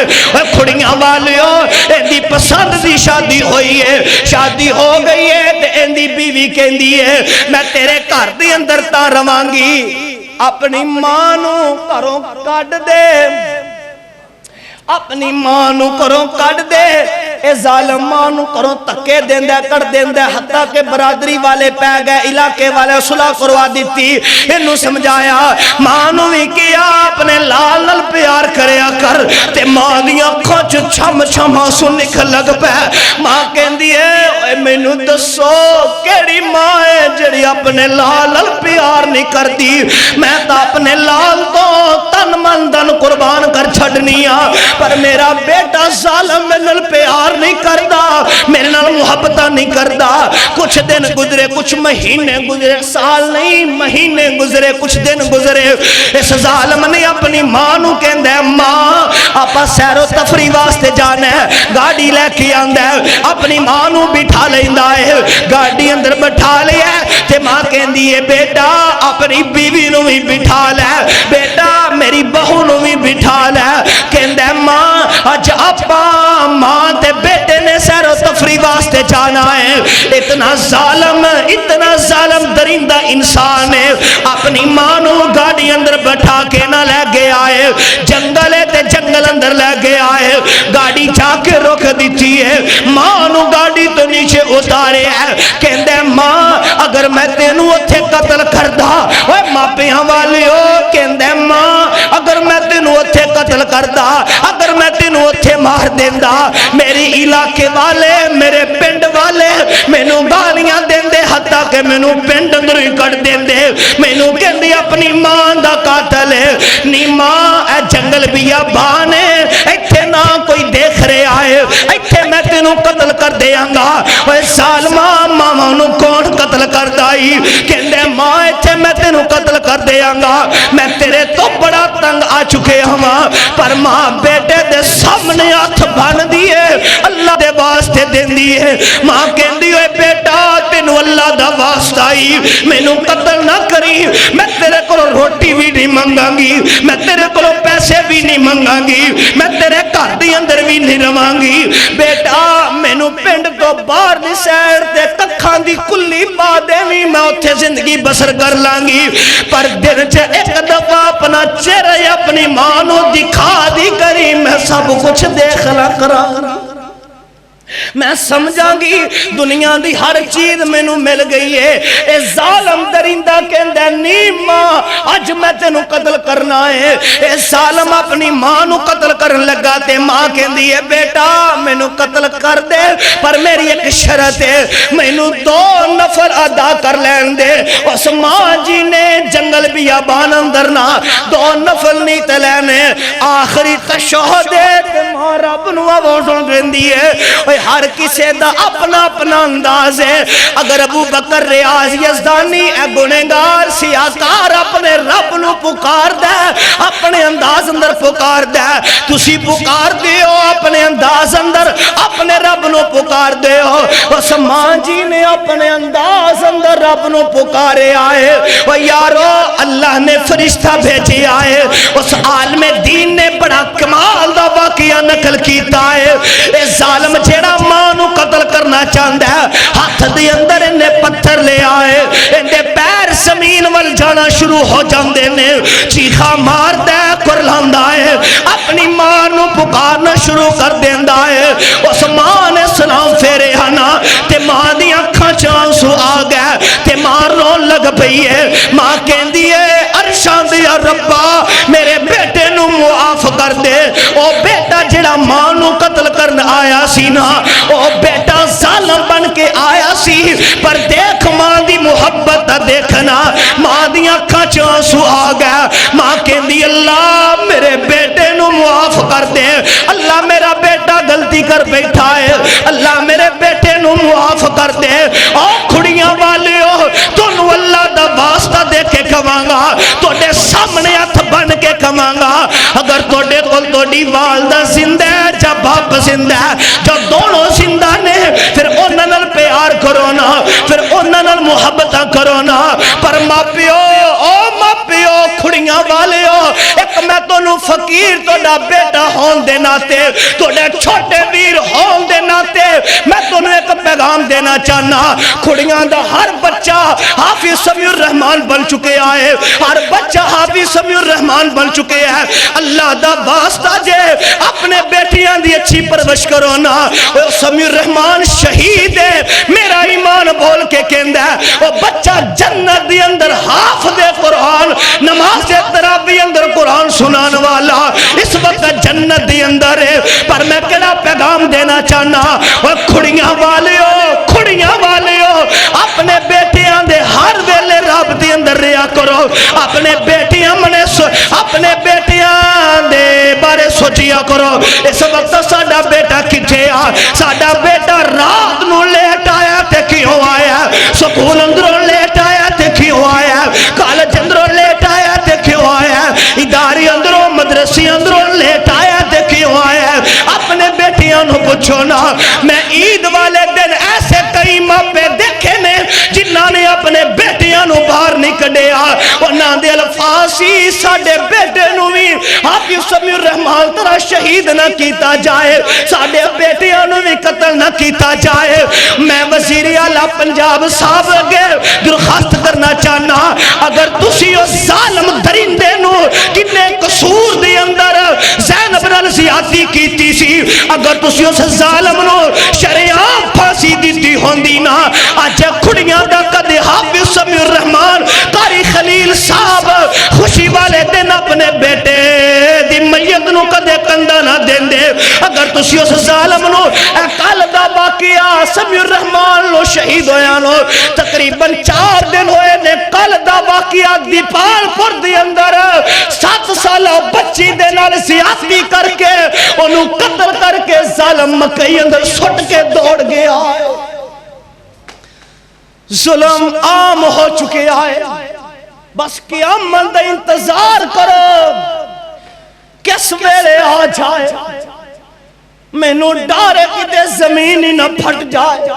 کھڑیاں والیوں ایندی پسند دی شادی ہوئی ہے شادی ہو گئی ہے تے ایندی بیوی کہندی ہے میں تیرے گھر دے اندر تا رواں گی اپنی ماں نو گھروں کڈ دے اپنی ماں نو کروں کڈ دے اے ظالم ماں نو کروں تکے دیندہ کر دیندہ حتیٰ کہ برادری والے پہ گئے علاقے والے صلح کروا دیتی انہوں سمجھایا ماں نو بھی کیا اپنے لال نل پیار کریا کر تے ماں دیا کھوچ چھم چھم آنسو نکل لگ پہ ماں کہندی ہے اے میں نو دسو کیڑی ماں ہے جڑی اپنے لال نل پیار نہیں کر دی میں تا اپنے لال تو تن من دن قربان کر چھڑنیا پر میرا بیٹا ظالم میں نل پیار نہیں کردا میرے نال محبتہ نہیں کردا کچھ دن گزرے کچھ مہینے گزرے سال نہیں مہینے گزرے کچھ دن گزرے اس ظالم نے اپنی ماں نو کہندا ہے ماں آپا سیر و تفریح واسطے جانا ہے گاڑی لے کے آندا ہے اپنی ماں نو بٹھا لیندا ہے گاڑی اندر بٹھا لیا تے ماں کہندی ہے بیٹا اپنی بیوی نو بھی بٹھا لے بیٹا میری بہو نو بھی بٹھا لے کہندا ہے ماں اج آپا ماں تے بیٹے نے سیر و تفریح واسطے جانا ہے اتنا ظالم درندہ انسان ہے اپنی ماں نو گاڑی اندر بٹھا کے نہ لے گیا ہے جنگل ہے تے جنگل اندر لے گیا ہے گاڑی جا کے روک دیتی ہے ماں نو گاڑی تو نیچے اتارے ہے کہندے ماں اگر میں تینوں اتھے قتل کردا اوے ماپیاں والیو کہندے ماں اگر میں تینوں اتھے قتل کردا اگر میں تینوں اتھے مار دیندا میری علاقے والے میرے پنڈ والے مینوں گالیاں دیندے حتیٰ کہ مینوں پنڈ اندر ہی کٹ دیندے مینوں کہندی اپنی ماں دا قاتل ہے نی ماں اے جنگل بیابان ہے ایتھے نہ کوئی دیکھ رہا ہے ایتھے میں تینوں قتل کر دیاں گا اوے ظالما ماں نو کون قتل کردا ای کہندے ماں ایتھے میں تینوں قتل کر دیاں گا میں تیرے تو بڑا تنگ آ چکے ہاں پر ماں بیٹے دے سامنے ہاتھ بن دیے اللہ دے واسطے دیندی ہے ماں کہندی اے بیٹا تینوں اللہ دا واسطہ ہی مینوں قتل نہ کری میں تیرے کو روٹی بھی نہیں منگاں گی میں تیرے کو پیسے بھی نہیں منگاں گی میں تیرے گھر دی اندر بھی نہیں رواں گی بیٹا مینوں پنڈ تو باہر دی سائڈ تے ککھاں دی کلی پا دیویں میں اوتھے زندگی بسر کر لانگی پر دن چ ایک دفعہ اپنا چہرہ اپنی ماں نو دکھا دی کری میں سب کچھ دیکھ لا کراں میں سمجھاں گی دنیا دی ہر چیز میں نو مل گئی ہے اے ظالم درندہ کہندہ نہیں ماں آج میں تینوں قتل کرنا ہے اے ظالم اپنی ماں نو قتل کرن لگا تے ماں کہندی ہے بیٹا میں نو قتل کر دے پر میری ایک شرط ہے میں نو 2 نفر ادا کر لین دے اس ماں جی نے جنگل بیابان اندر نہ 2 نفر نہیں تلینے آخری تشہد تے ماں رب نو آوازوں دیندی ہے ہر کسی دا اپنا اپنا انداز ہے اگر ابو بکر ریاض یزدانی اے گنہگار سیاکار اپنے رب نو پکار دے اپنے انداز اندر پکار دے تسی پکار دیو اپنے انداز اندر اپنے رب نو پکار دیو اس ماں جی نے اپنے انداز اندر رب نو پکارے آئے و یارو اللہ نے فرشتہ بھیجے آئے اس عالم دین نے بڑا کمال دا واقعہ نقل کیتا ہے اے ظالم جیڑا ماں نو قتل کرنا چاہتا ہے ہاتھ دی اندر انہیں پتھر لے آئے انہیں پیر زمین وال جانا شروع ہو جاندے نے چیخا مار دے کرلاندہ ہے اپنی ماں نو پکارنا شروع کر دیندہ ہے اس ماں نے سلام پھیرے آنا تے ماں دی اکھاں چانسو آ گئے تے ماں رون لگ پئی ہے ماں کہندی ہے عرشان دیا ربا میرے بیٹے نو معاف کر دے او بیٹا جڑا ماں نو قتل کرنا آیا سی نا او بیٹا ظالم بن کے آیا سی پر دیکھ ماں دی محبت دیکھنا ماں دی اکھاں چ آنسو آ گیا ماں کہندی اللہ میرے بیٹے نو معاف کر دے، اللہ میرا بیٹا غلطی کر بیٹھا ہے، اللہ میرے بیٹے نو معاف کر دے۔ او کھڑیاں والیو تانوں اللہ دا واسطہ دے کے کہاں گا، تواڈے سامنے ہاتھ بن کے کہاں گا، اگر تواڈے کول تواڈی والدہ زندہ ہے یا باپ زندہ ہے، جو دونوں زندہ نے پھر انہاں نال پیار کرو نا، پھر انہاں نال محبت کرو نا۔ پر ماپیو او ماپیو کھڑیاں والیو، ایک میں تانوں فقیر تہاڈا بیٹا ہون دے ناتے، تہاڈے چھوٹے ویر ہون دے ناتے میں تانوں ایک پیغام دینا چاہنا، کھڑیاں دا ہر بچہ حافظ سمیع الرحمان بن چکے آئے، ہر بچہ حافظ سمیع الرحمان بن چکے ہیں۔ اللہ دا واسطہ جے اپنے بیٹیاں دی اچھی پرورش کرو نا۔ سمیع الرحمان شہید ہے، میرا ایمان بول کے کہندا ہے وہ بچہ جنت دی اندر حافظ قرآن، نماز تراویح اندر قرآن سنان والا اس وقت جنت دی اندر ہے۔ پر میں کہنا پیغام دینا چاہنا، وہ کھڑیاں والیو اپنے بیٹیاں دے ہر ویلے رب دی اندر ریا کرو، اپنے بیٹیاں اپنے بیٹیاں دے بارے سوچیا کرو۔ اس وقت ساڈا بیٹا کتھے آ، ساڈا بیٹا رات نو لیٹ آیا تے کیوں آیا، سکول اندروں لیٹ آیا تے کیوں آیا، کالج اندروں لیٹ آیا تے کیوں آیا، ادارے اندروں مدرسے اندروں لیٹ آیا تے کیوں آیا۔ اپنے بیٹیاں نو پوچھو نا۔ میں عید والے دن ایسے کئی ماپے دیکھے نے جنہاں نے اپنے بیٹیاں نو باہر نہیں کڈیا، انہاں دے الفاظ ہی ساڈے بیٹے نو بھی حافظ سمیع الرحمان طرح شہید نہ کیتا جائے، ساڈے بیٹیاں نو بھی قتل نہ کیتا جائے۔ میں وزیر اعلیٰ پنجاب صاحب اگے درخواست کرنا چاہنا، اگر تسی اس ظالم درندے نو کنے قصور دے اندر زینب نال زیادتی کیتی سی، اگر تسی اس ظالم نو شریعام پھانسی دیتی ہوندی نا، آج کھڑیاں دا کدے حافظ سمیع الرحمان قاری خلیل صاحب خوشی والے دن اپنے بیٹے دی میت نو کدے کندہ نہ دین دے۔ اگر تسی اس ظالم نو اے کل دا واقعہ سمیع الرحمان لو شہید ہویا نو تقریباً 4 دن ہوئے نے، کل دا واقعہ دیپال پور دی اندر 7 سالہ بچی دے نال زیادتی کر کے انہوں قتل کر کے ظالم مکئی اندر سٹ کے دوڑ گیا۔ ظلم عام ہو چکے آئے، بس قیامت دا انتظار کرو کس ویلے آ جائے، میں نو ڈارے کتے زمین ہی نہ پھٹ جائے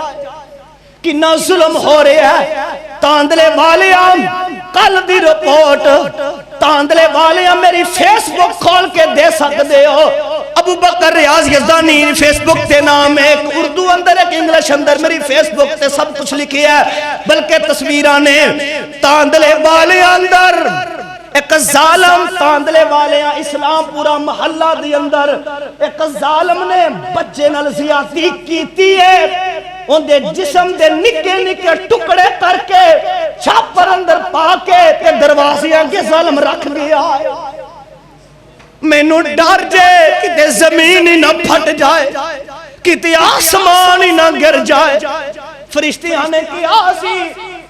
کہ نہ ظلم ہو رہا ہے۔ تاندلے والیاں کل دی رپورٹ تاندلے والیاں میری فیس بک کھول کے دے سکتے ہو، ابو بکر ریاض یزدانی فیس بک تے نام ہے، ایک اردو اندر ایک انگلش اندر، میری فیس بک تے سب کچھ لکھی ہے بلکہ تصویران نے۔ تاندلے والیاں اندر ایک ظالم، تاندلے والیاں اسلام پورا محلہ دی اندر ایک ظالم نے بچے نال زیادتی کیتی ہے، ان دے جسم دے نکے نکے ٹکڑے کر کے چھاپر اندر پا کے تے دروازیاں کے ظالم رکھ گیا ہے۔ میں نو ڈر جائے کتے زمین ہی نہ پھٹ جائے، کتے آسمان ہی نہ گر جائے۔ فرشتیاں نے کیا سی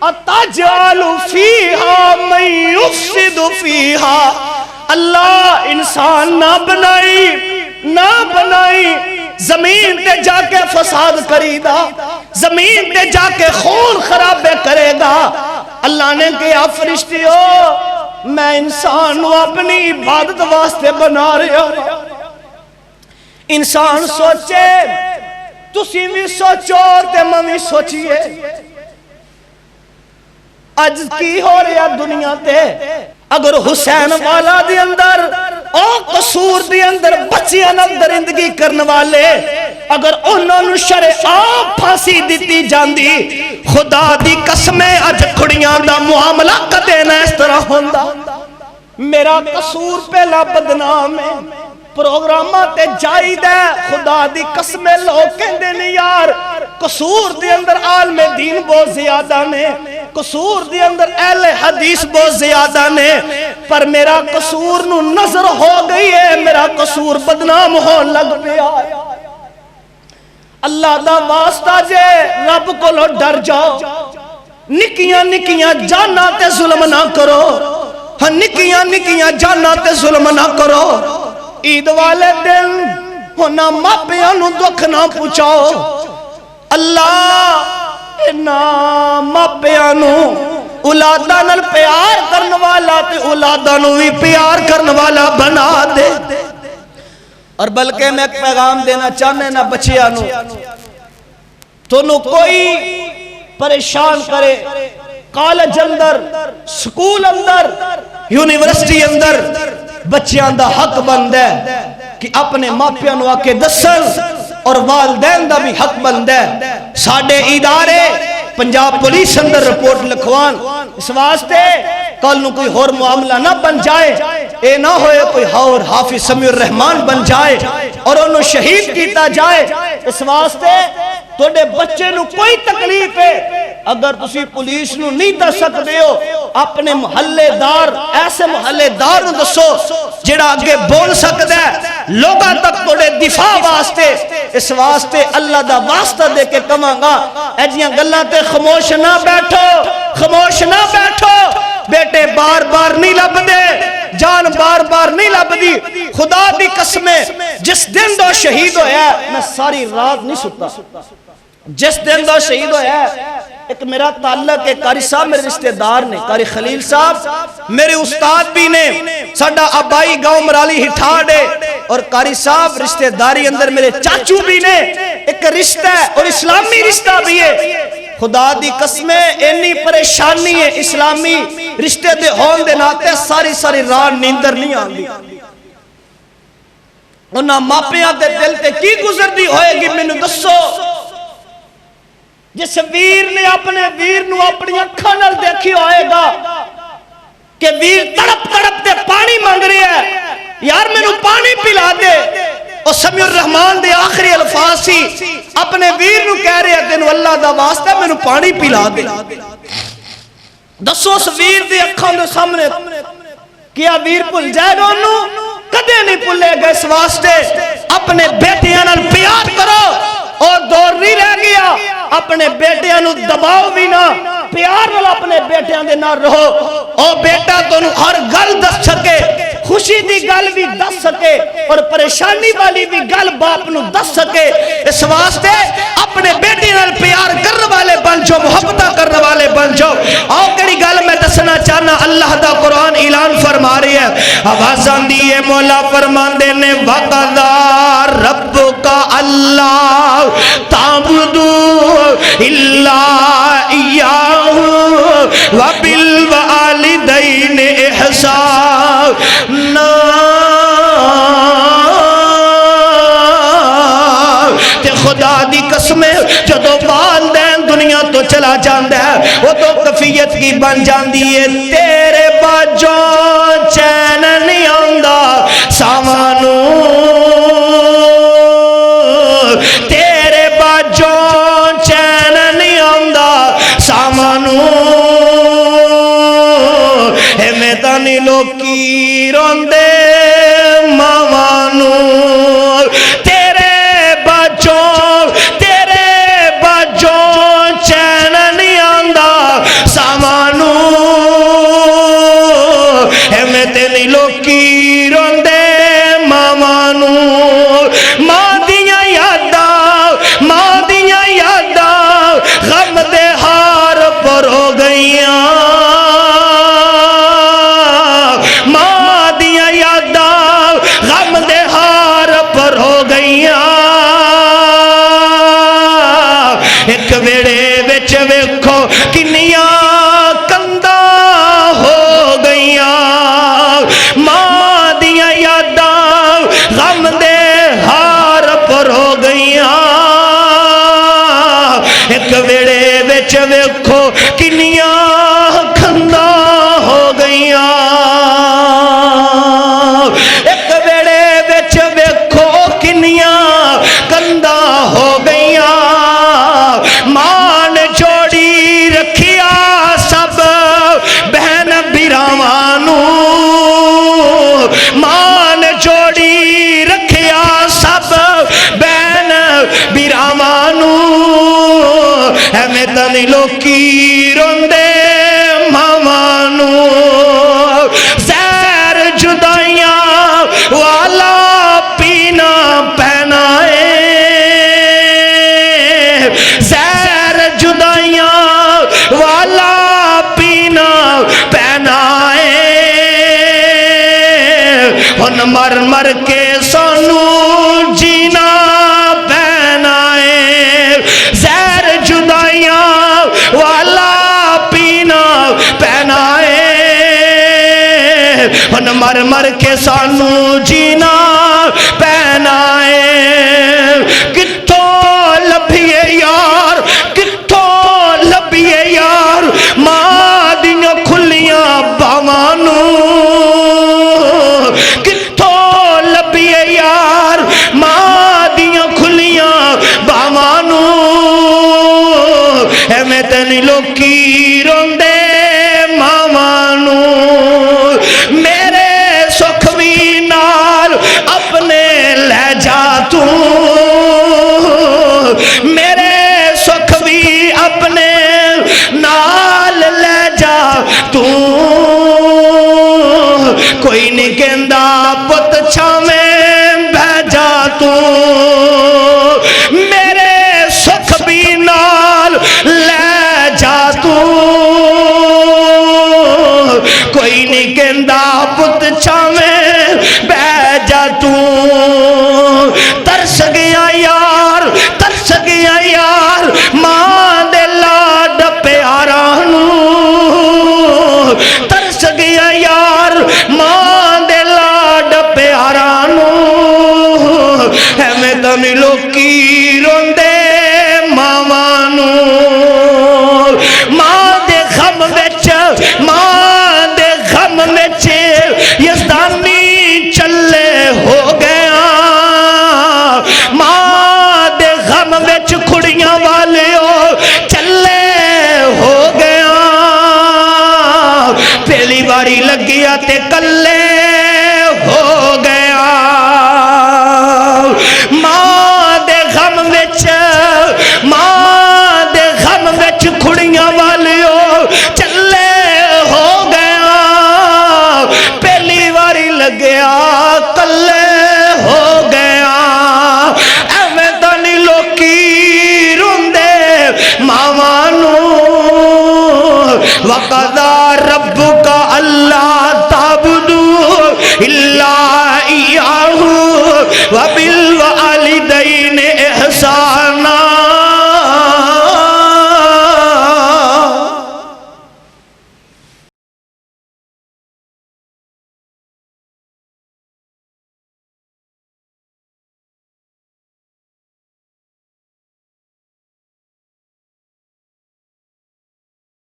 اتجعل فیہا من یفسد فیہا، اللہ انسان نہ بنائی زمین تے جا کے فساد کری دا، زمین تے جا کے خون خرابے کرے گا۔ اللہ نے کہا فرشتیو میں انسان اپنی عبادت واسطے بنا رہا ہوں۔ انسان سوچے، تسی بھی سوچو تے میں بھی سوچیے، اج کی ہو رہا دنیا تے اگر حسین والا دی اندر او قصور دی اندر بچیاں نال درندگی کرنے والے اگر انہوں نے شرعام پھانسی دیتی جاندی، خدا دی قسمیں اج کھڑیاں دا معاملہ کدے نہ اس طرح ہوندا۔ میرا قصور پہلا بدنام ہے، پروگرامات جائی دے، خدا دی قسمیں لوگ کہندے نہیں یار قصور دی اندر عالم دین بہت زیادہ نے، قصور دی اندر اہل حدیث بہت زیادہ نے، پر میرا قصور نو نظر ہو گئی ہے، میرا قصور بدنام ہو لگ پیا۔ اللہ دا واسطہ جے رب کو لو ڈر جاؤ، نکیاں نکیاں جانا تے ظلم نہ کرو، ہاں نکیاں نکیاں جانا تے ظلم نہ کرو عید والے دن ہونا ماپیاں نو دکھ نہ پہنچاؤ اللہ اینا ماپیاں نو اولاداں نال پیار کرن والا تے اولاداں نو بھی پیار کرن والا بنا دے اور بلکہ میں ایک پیغام دینا چاہنے نہ بچیاں نو تو نو کوئی پریشان کرے کالج اندر سکول اندر یونیورسٹی اندر بچیاں دا حق بند ہے کہ اپنے ماپیاں نو آکے دسن اور والدین دا بھی حق بند ہے ساڑھے ادارے پنجاب پولیس اندر رپورٹ لکھوان اس واسطے کل نو کوئی اور معاملہ نہ بن جائے اے نہ ہوئے کوئی اور حافظ سمیع الرحمان بن جائے اور انہوں شہید کیتا جائے اس واسطے توڑے بچے نو کوئی تکلیف ہے اگر تسی پولیس نو نہیں دس سکتے ہو اپنے محلے دار ایسے محلے دار نو دسو جڑا آگے بول سکتا ہے لوگاں تک توڑے دفاع واسطے اس واسطے اللہ دا واسطہ دے کے کماں گا ایجیاں گلاں تے خاموش نہ بیٹھو خاموش نہ بیٹھو بیٹے بار بار نہیں لب دے جان بار بار نہیں لب دی خدا دی قسمیں جس دن دو شہید ہویا ہے میں ساری رات نہیں ستا جس دن دو شہید ہویا ہے ایک میرا تعلق ہے قاری صاحب میرے رشتہ دار نے قاری خلیل صاحب میرے استاد بھی نے ساڑھا آبائی گاؤں مرالی ہٹھاڑے اور قاری صاحب رشتہ داری اندر میرے چاچو بھی نے ایک رشتہ ہے اور اسلامی رشتہ بھی ہے خدا دی قسمیں اینی پریشانی ہے اسلامی رشتے دے ہون دے ناتے ساری ساری رات نیندر نہیں آندی انہاں ماپیاں دے دل تے کی گزر دی ہوئے گی میں نے دسو جس ویر نے اپنے ویر نو اپنی اکھاں نال دیکھی ہوئے گا کہ ویر تڑپ تڑپ تے پانی مانگ رہی ہے یار میں نو پانی پلا دے اور سمیع الرحمان دے آخری الفاظ سی اپنے ویر نو کہہ رہے ہیں تینو اللہ دا واسطہ میں نو پانی پلا دے دسو اس ویر دے اکھاں دے سامنے کیا ویر پل جائے گا انہوں کدے نہیں پلے گا اس واسطے اپنے بیٹیاں نال پیار کرو اور دور نہیں رہ گیا اپنے بیٹیاں نو دباؤ بھی نہ پیار نال اپنے بیٹیاں دے نہ رہو او بیٹا تو ہر گل دس سکے خوشی دی گل بھی دس سکے اور پریشانی والی بھی گل باپ نو دس سکے اس واسطے اپنے بیٹی نال پیار کرنے والے بن جاؤ محبتہ کرنے والے بن جاؤ آؤ کڑی گل میں دسنا چاہنا اللہ دا قرآن اعلان فرما رہی ہے آوازان دیئے مولا فرمان دینے وَقَضَى رَبُّكَ اللَّهُ تَعْبُدُوا إِلَّا إِيَّاهُ وَبِالْوَالِدَيْنِ إِحْسَانًا تے خدا دی قسمیں جدو والدین دنیا تو چلا جاندہ ہے وہ تو کفیت کی بن جاندی ہے تیرے باجوں چین نہیں آندہ سامانو تیرے باجوں چین نہیں آندہ سامانو اے میدانی لوکی روندے مامانو تیرے باجوں چین نہیں آندہ سامانو اے میدانی لوکی روندے مامانو ماں دیاں یاداں غم دے ہار پر ہو گئیاں ماں دیاں یاداں غم دے ہار پر ہو گئیاں ایک ویڑے وچ ویکھو کنیاں کنداں ہو گئیاں ماں دیاں ہن مر مر کے سانو جینا پینا ہے زہر جدائیاں والا پینا پینا ہے ہن مر مر کے سانو جینا پینا ہے کتھوں لبھیے یار کتھوں لبھیے یار ماں دیاں کھلیاں باوانو کتھوں لبھیے یار ماں دیاں کھلیاں باوانو ایویں تے نہیں لوکی روندے ماوانو میرے سکھ وی نال اپنے لے جا تو میرے سکھ بھی اپنے نال لے جا تو کوئی نہیں کہندا پت چھا